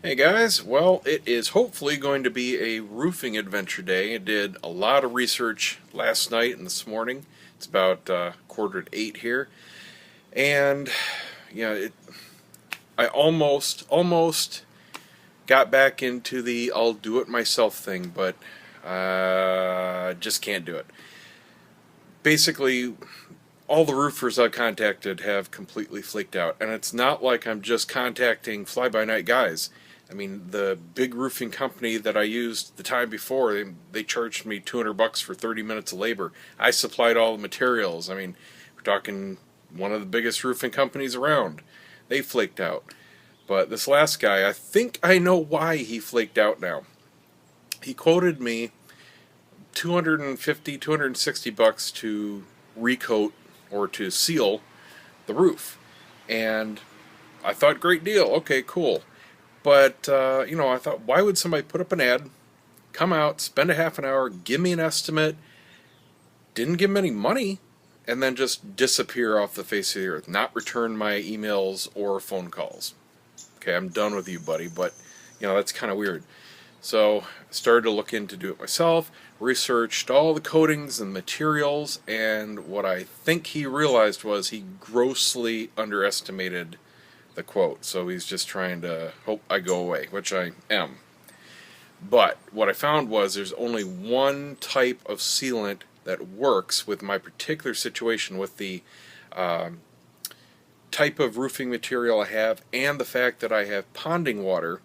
Hey guys, well, it is hopefully going to be a roofing adventure day. I did a lot of research last night and this morning. It's about 7:45 here, and yeah, I almost got back into the I'll do it myself thing, but just can't do it. Basically, all the roofers I contacted have completely flaked out, and it's not like I'm just contacting fly-by-night guys. I mean, the big roofing company that I used the time before, they charged me $200 for 30 minutes of labor. I supplied all the materials. I mean, we're talking one of the biggest roofing companies around. They flaked out. But this last guy, I think I know why he flaked out now. He quoted me 250, $260 to recoat or to seal the roof. And I thought, great deal. Okay, cool. But, I thought, why would somebody put up an ad, come out, spend a half an hour, give me an estimate, didn't give me any money, and then just disappear off the face of the earth, not return my emails or phone calls? Okay, I'm done with you, buddy, but, that's kind of weird. So I started to look into do it myself, researched all the coatings and materials, and what I think he realized was he grossly underestimated the quote. So he's just trying to hope I go away, which I am. But what I found was there's only one type of sealant that works with my particular situation, with the type of roofing material I have and the fact that I have ponding water.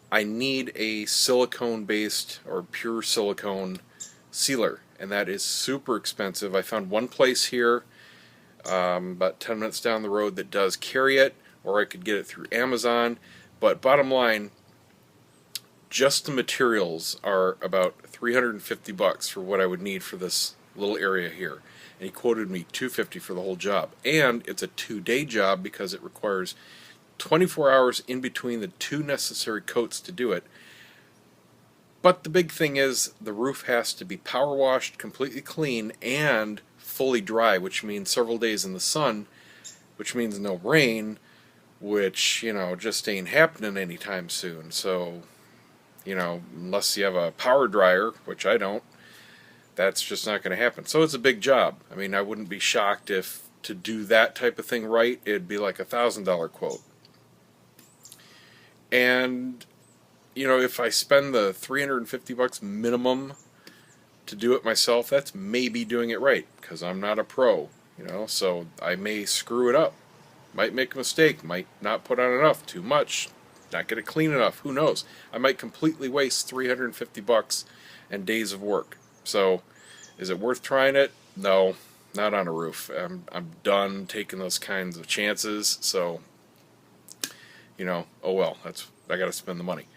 I need a silicone-based or pure silicone sealer, and that is super expensive. I found one place here about 10 minutes down the road that does carry it, or I could get it through Amazon. But bottom line, just the materials are about $350 for what I would need for this little area here. And he quoted me $250 for the whole job. And it's a 2-day job because it requires 24 hours in between the 2 necessary coats to do it. But the big thing is the roof has to be power washed, completely clean, and fully dry, which means several days in the sun, which means no rain, which, just ain't happening anytime soon. So, unless you have a power dryer, which I don't, that's just not going to happen. So it's a big job. I mean, I wouldn't be shocked if to do that type of thing right, it'd be like $1,000 quote. And, if I spend the $350 minimum to do it myself, that's maybe doing it right, because I'm not a pro, so I may screw it up. Might make a mistake, might not put on enough, too much, not get it clean enough, who knows. I might completely waste $350 and days of work. So, is it worth trying it? No, not on a roof. I'm done taking those kinds of chances, so, oh well, I gotta spend the money.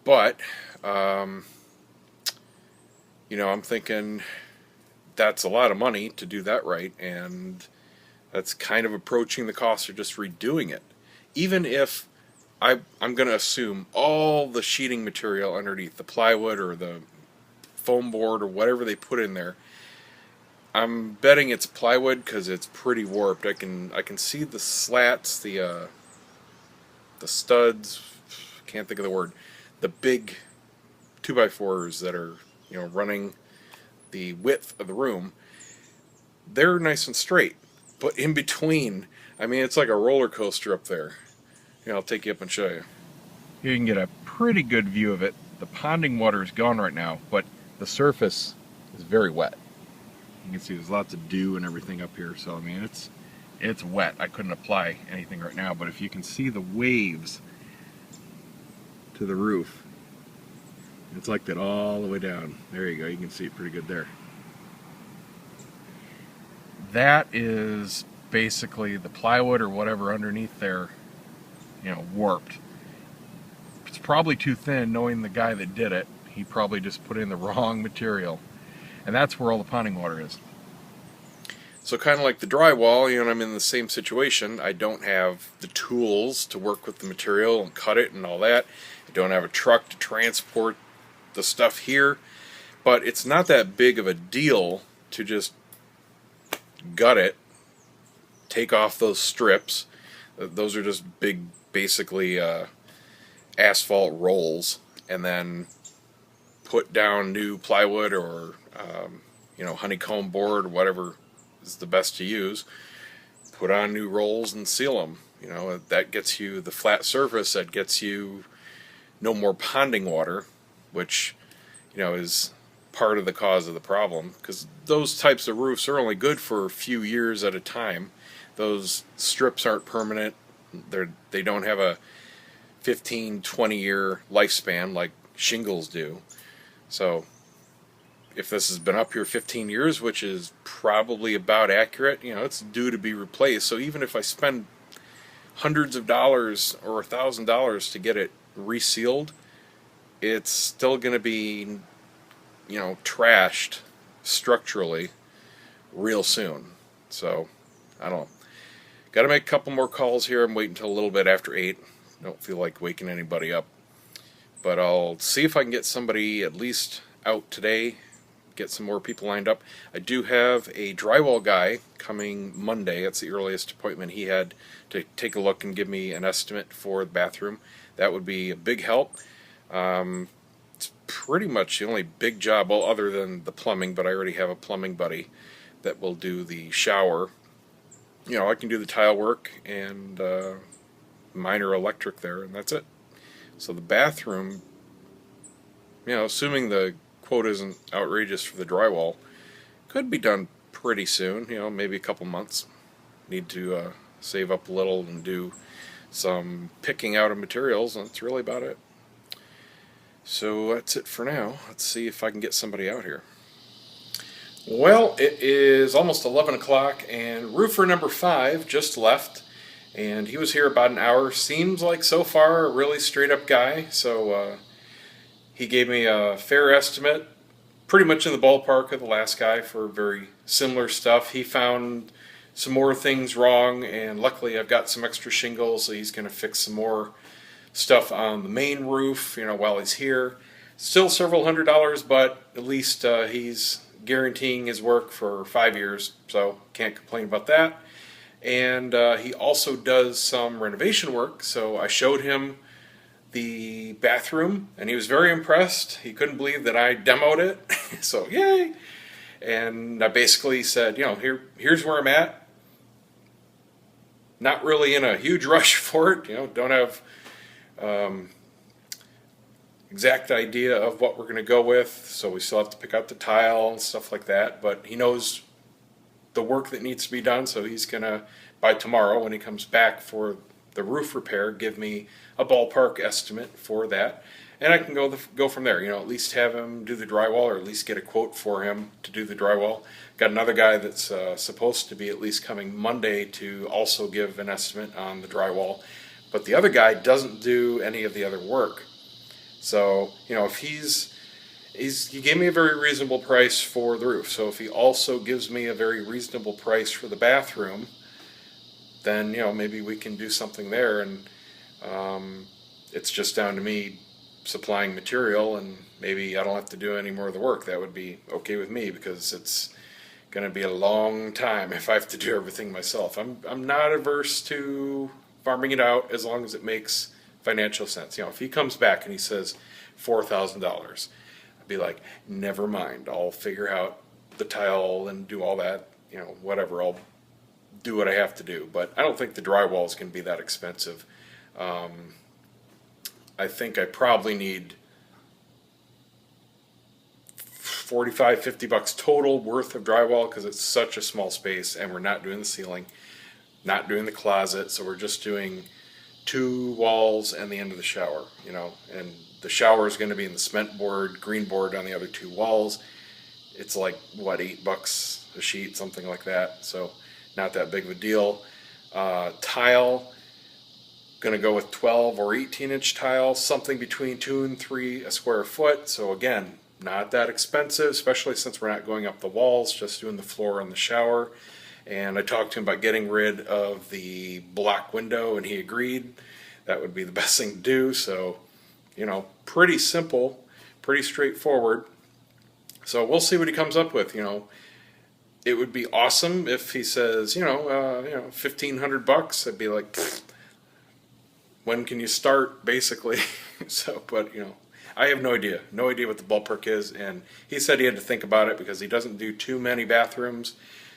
But, I'm thinking that's a lot of money to do that right, and that's kind of approaching the cost of just redoing it. Even if I'm going to assume all the sheeting material underneath, the plywood or the foam board or whatever they put in there, I'm betting it's plywood because it's pretty warped. I can see the slats, the studs, can't think of the word, the big 2x4s that are running the width of the room. They're nice and straight. But in between, I mean, it's like a roller coaster up there. I'll take you up and show you. Here you can get a pretty good view of it. The ponding water is gone right now, but the surface is very wet. You can see there's lots of dew and everything up here, so I mean, it's wet. I couldn't apply anything right now, but if you can see the waves to the roof, it's like that all the way down. There you go, you can see it pretty good there. That is basically the plywood or whatever underneath there, warped. It's probably too thin, knowing the guy that did it. He probably just put in the wrong material. And that's where all the ponding water is. So kind of like the drywall, I'm in the same situation. I don't have the tools to work with the material and cut it and all that. I don't have a truck to transport the stuff here. But it's not that big of a deal to just gut it, take off those strips. Those are just big, basically asphalt rolls and then put down new plywood or honeycomb board or whatever is the best to use. Put on new rolls and seal them. That gets you the flat surface. That gets you no more ponding water, which is part of the cause of the problem, because those types of roofs are only good for a few years at a time. Those strips aren't permanent. They don't have a 15-20 year lifespan like shingles do. So if this has been up here 15 years, which is probably about accurate, it's due to be replaced. So even if I spend hundreds of dollars or $1,000 to get it resealed, it's still going to be trashed structurally real soon. So I don't know. Got to make a couple more calls here. I'm waiting until a little bit after 8. Don't feel like waking anybody up, but I'll see if I can get somebody at least out today, get some more people lined up. I do have a drywall guy coming Monday. That's the earliest appointment he had to take a look and give me an estimate for the bathroom. That would be a big help. It's pretty much the only big job, well, other than the plumbing, but I already have a plumbing buddy that will do the shower. I can do the tile work and minor electric there, and that's it. So the bathroom, assuming the quote isn't outrageous for the drywall, could be done pretty soon, maybe a couple months. Need to save up a little and do some picking out of materials, and that's really about it. So that's it for now. Let's see if I can get somebody out here. Well, it is almost 11 o'clock, and roofer number 5 just left, and he was here about an hour. Seems like so far a really straight up guy, so he gave me a fair estimate, pretty much in the ballpark of the last guy for very similar stuff. He found some more things wrong, and luckily I've got some extra shingles, so he's going to fix some more stuff on the main roof, while he's here. Still several $100s, but at least he's guaranteeing his work for 5 years, so can't complain about that. And he also does some renovation work, so I showed him the bathroom, and he was very impressed. He couldn't believe that I demoed it, so yay! And I basically said, here's where I'm at. Not really in a huge rush for it, don't have exact idea of what we're going to go with, so we still have to pick out the tile and stuff like that, but he knows the work that needs to be done, so he's going to, by tomorrow when he comes back for the roof repair, give me a ballpark estimate for that, and I can go from there, at least have him do the drywall, or at least get a quote for him to do the drywall. Got another guy that's supposed to be at least coming Monday to also give an estimate on the drywall, but the other guy doesn't do any of the other work. So, if he gave me a very reasonable price for the roof. So if he also gives me a very reasonable price for the bathroom, then, maybe we can do something there. And it's just down to me supplying material, and maybe I don't have to do any more of the work. That would be okay with me, because it's going to be a long time if I have to do everything myself. I'm not averse to farming it out as long as it makes financial sense. If he comes back and he says $4,000, I'd be like, never mind, I'll figure out the tile and do all that, whatever, I'll do what I have to do. But I don't think the drywall is going to be that expensive. I think I probably need $45-50 total worth of drywall, because it's such a small space, and we're not doing the ceiling, not doing the closet, so we're just doing 2 walls and the end of the shower, and the shower is going to be in the cement board, green board on the other 2 walls. It's like, what, $8 a sheet, something like that, so not that big of a deal. Tile, going to go with 12 or 18-inch tile, something between 2 and 3 a square foot, so again, not that expensive, especially since we're not going up the walls, just doing the floor and the shower. And I talked to him about getting rid of the block window, and he agreed that would be the best thing to do. So, pretty simple, pretty straightforward. So we'll see what he comes up with. It would be awesome if he says, $1,500. I'd be like, when can you start, basically. So, but I have no idea what the ballpark is, and he said he had to think about it because he doesn't do too many bathrooms,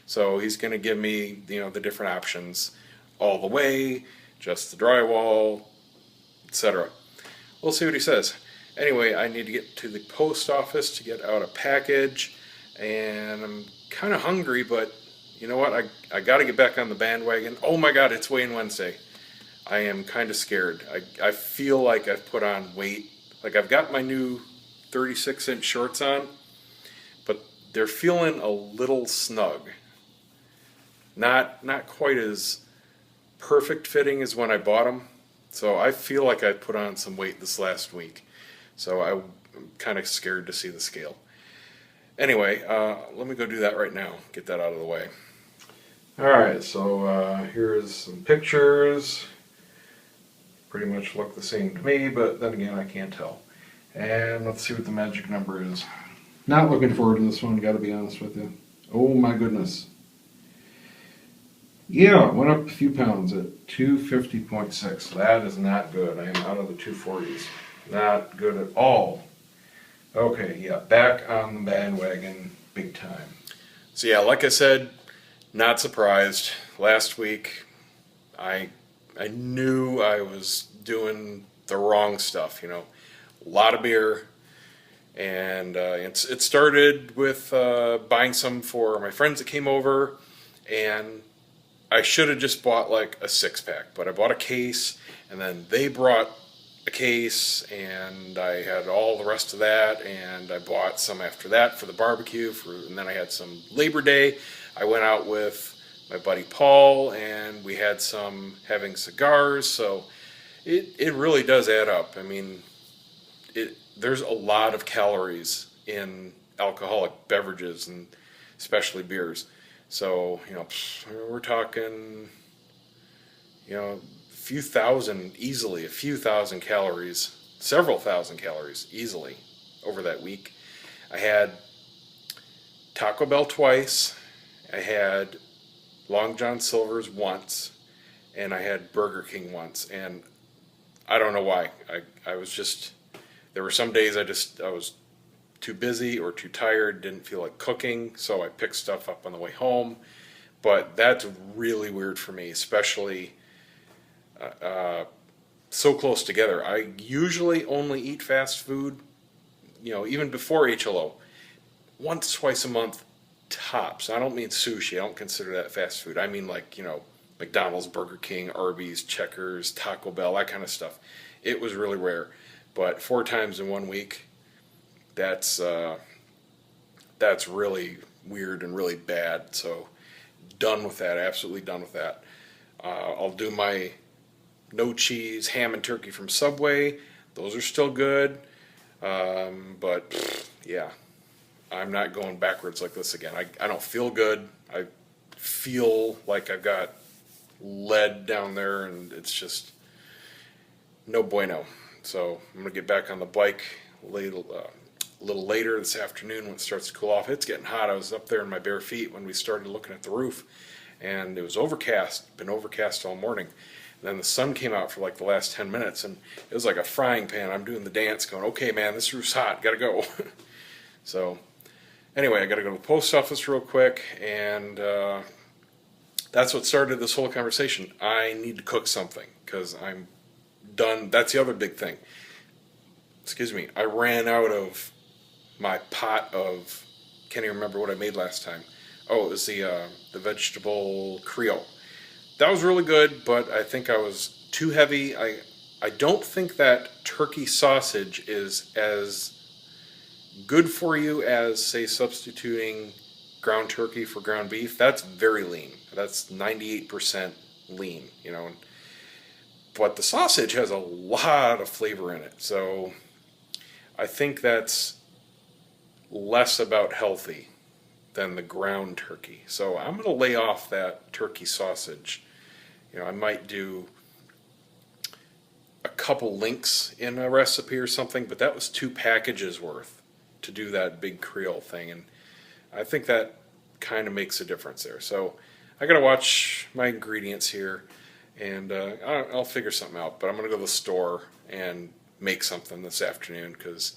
so he's going to give me the different options, all the way, just the drywall, etc. We'll see what he says. Anyway, I need to get to the post office to get out a package, and I'm kind of hungry, but you know what? I got to get back on the bandwagon. Oh my God, it's Weigh-In Wednesday. I am kind of scared. I feel like I've put on weight. Like I've got my new 36-inch shorts on, but they're feeling a little snug. Not quite as perfect fitting as when I bought them. So I feel like I put on some weight this last week. So I'm kind of scared to see the scale. Anyway, let me go do that right now. Get that out of the way. Alright, so here's some pictures. Pretty much look the same to me, but then again I can't tell. And let's see what the magic number is. Not looking forward to this one, gotta be honest with you. Oh my goodness. Yeah, went up a few pounds at 250.6. That is not good. I am out of the 240s. Not good at all. Okay, yeah, back on the bandwagon big time. So yeah, like I said, not surprised. Last week, I knew I was doing the wrong stuff, a lot of beer, and it started with buying some for my friends that came over, and I should have just bought like a 6-pack, but I bought a case, and then they brought a case, and I had all the rest of that, and I bought some after that for the barbecue, and then I had some Labor Day. I went out with my buddy Paul, and we had some having cigars, so it really does add up. I mean, there's a lot of calories in alcoholic beverages, and especially beers. So, we're talking, a few thousand calories, several thousand calories easily over that week. I had Taco Bell twice, I had Long John Silver's once, and I had Burger King once, and I don't know why. I was just, there were some days I was too busy or too tired, didn't feel like cooking, so I picked stuff up on the way home. But that's really weird for me, especially so close together. I usually only eat fast food, even before HLO, once, twice a month, tops. I don't mean sushi. I don't consider that fast food. I mean like, McDonald's, Burger King, Arby's, Checkers, Taco Bell, that kind of stuff. It was really rare. But 4 times in 1 week, that's really weird and really bad. So done with that. Absolutely done with that. I'll do my no cheese ham and turkey from Subway. Those are still good. But yeah, I'm not going backwards like this again. I don't feel good. I feel like I've got lead down there, and it's just no bueno. So I'm going to get back on the bike a little later this afternoon when it starts to cool off. It's getting hot. I was up there in my bare feet when we started looking at the roof, and it was overcast. Been overcast all morning. And then the sun came out for like the last 10 minutes, and it was like a frying pan. I'm doing the dance going, okay, man, this roof's hot. Got to go. So anyway, I got to go to the post office real quick, and that's what started this whole conversation. I need to cook something because I'm done. That's the other big thing. Excuse me. I ran out of my pot of, can't even remember what I made last time. Oh, it was the vegetable Creole. That was really good, but I think I was too heavy. I don't think that turkey sausage is as good for you as, say, substituting ground turkey for ground beef. That's very lean. That's 98% lean, But the sausage has a lot of flavor in it. So I think that's less about healthy than the ground turkey. So I'm going to lay off that turkey sausage. I might do a couple links in a recipe or something, but that was 2 packages worth to do that big Creole thing, and I think that kind of makes a difference there. So I got to watch my ingredients here, and I'll figure something out. But I'm gonna go to the store and make something this afternoon because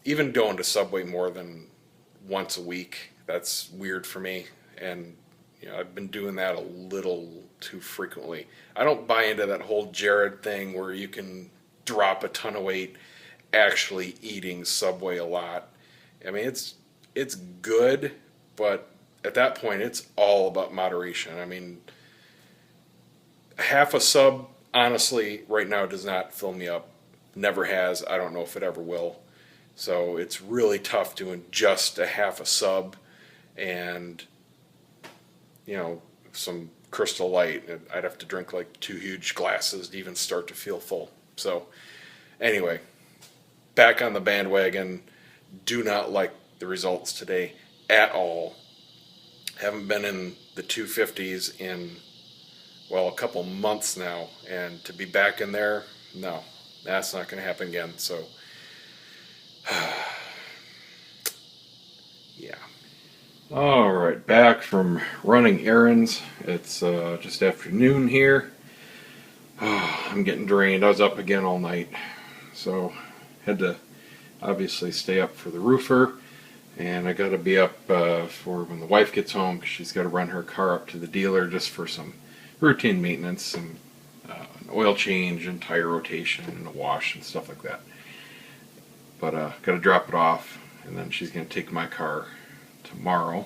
even going to Subway more than once a week, that's weird for me. And I've been doing that a little too frequently. I don't buy into that whole Jared thing where you can drop a ton of weight actually eating Subway a lot. I mean, it's good, but at that point, it's all about moderation. I mean, half a sub, honestly, right now does not fill me up. Never has. I don't know if it ever will. So it's really tough doing just a half a sub and, some Crystal Light. I'd have to drink like 2 huge glasses to even start to feel full. So anyway, back on the bandwagon. Do not like the results today at all. Haven't been in the 250s in, well, a couple months now, and to be back in there, no, that's not going to happen again. So yeah. All right, back from running errands. It's just afternoon here. I'm getting drained. I was up again all night, so had to obviously stay up for the roofer, and I got to be up for when the wife gets home because she's got to run her car up to the dealer just for some routine maintenance and an oil change and tire rotation and a wash and stuff like that. But got to drop it off, and then she's going to take my car tomorrow.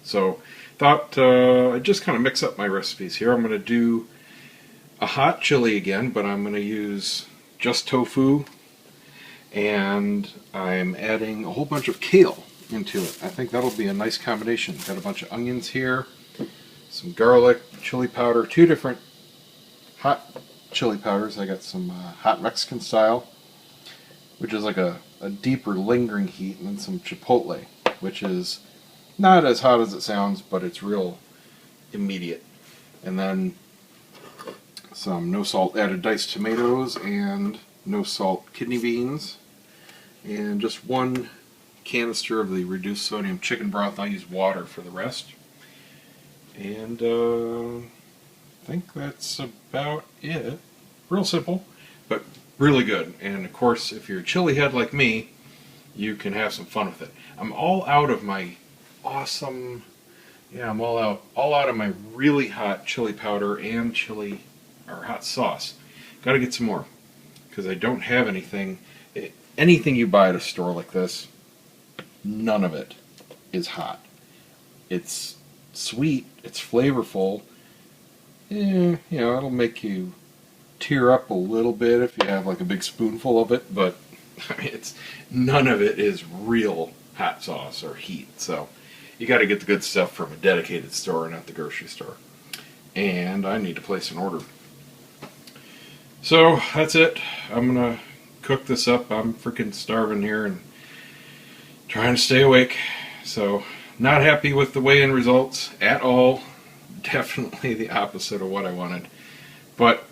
So thought I'd just kind of mix up my recipes here. I'm going to do a hot chili again, but I'm going to use just tofu, and I'm adding a whole bunch of kale into it. I think that'll be a nice combination. Got a bunch of onions here, some garlic, chili powder, 2 different hot chili powders. I got some hot Mexican style, which is like a deeper lingering heat, and then some chipotle, which is not as hot as it sounds, but it's real immediate. And then some no salt added diced tomatoes and no salt kidney beans, and just 1 canister of the reduced sodium chicken broth. I use water for the rest. And I think that's about it. Real simple, but really good. And of course, if you're a chili head like me, you can have some fun with it. I'm all out of my awesome, I'm all out of my really hot chili powder and chili or hot sauce. Got to get some more because I don't have anything. Anything you buy at a store like this, none of it is hot. It's sweet, it's flavorful. It'll make you tear up a little bit if you have like a big spoonful of it, but I mean, none of it is real hot sauce or heat. So you got to get the good stuff from a dedicated store, not the grocery store. And I need to place an order. So that's it. I'm gonna cook this up. I'm freaking starving here and trying to stay awake. So not happy with the weigh-in results at all. Definitely the opposite of what I wanted. But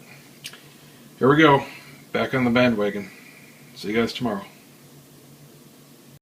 here we go. Back on the bandwagon. See you guys tomorrow.